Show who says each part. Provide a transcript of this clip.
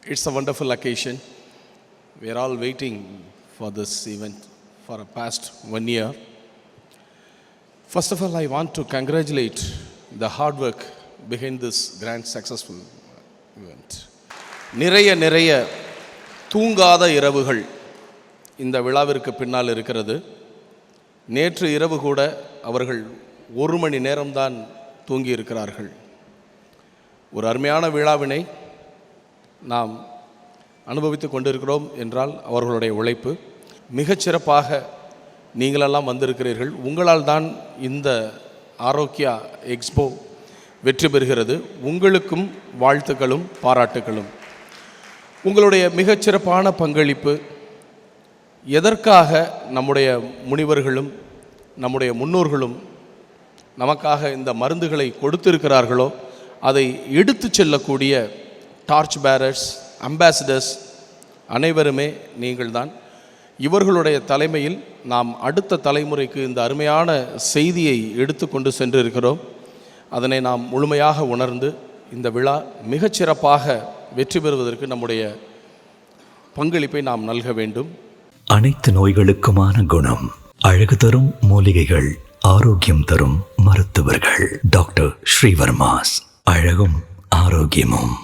Speaker 1: It's a wonderful occasion. We are all waiting for this event for the past 1 year. First of all, I want to congratulate the hard work behind this grand successful event. நிறைய தூங்காத இரவுகள் இந்த விழாவிற்கு பின்னால் இருக்கிறது. நேற்று இரவு கூட அவர்கள் 1 மணி நேரம்தான் தூங்கி இருக்கிறார்கள். ஒரு அருமையான விழாவினை நாம் அனுபவித்து கொண்டிருக்கிறோம் என்றால் அவர்களுடைய உழைப்பு. மிகச்சிறப்பாக நீங்களெல்லாம் வந்திருக்கிறீர்கள். உங்களால் தான் இந்த ஆரோக்கியா எக்ஸ்போ வெற்றி பெறுகிறது. உங்களுக்கும் வாழ்த்துக்களும் பாராட்டுகளும். உங்களுடைய மிகச்சிறப்பான பங்களிப்பு எதற்காக நம்முடைய முனிவர்களும் நம்முடைய முன்னோர்களும் நமக்காக இந்த மருந்துகளை கொடுத்திருக்கிறார்களோ அதை எடுத்து செல்லக்கூடிய டார்ச் பேரர்ஸ், அம்பாசிடர்ஸ் அனைவருமே நீங்கள்தான். இவர்களுடைய தலைமையில் நாம் அடுத்த தலைமுறைக்கு இந்த அருமையான செய்தியை எடுத்து கொண்டு சென்றிருக்கிறோம். அதனை நாம் முழுமையாக உணர்ந்து இந்த விழா மிகச்சிறப்பாக வெற்றி பெறுவதற்கு நம்முடைய பங்களிப்பை நாம் நல்க வேண்டும்.
Speaker 2: அனைத்து நோய்களுக்குமான குணம், அழகு தரும் மூலிகைகள், ஆரோக்கியம் தரும் மருத்துவர்கள். டாக்டர் ஸ்ரீவர்மாஸ். அழகும் ஆரோக்கியமும்.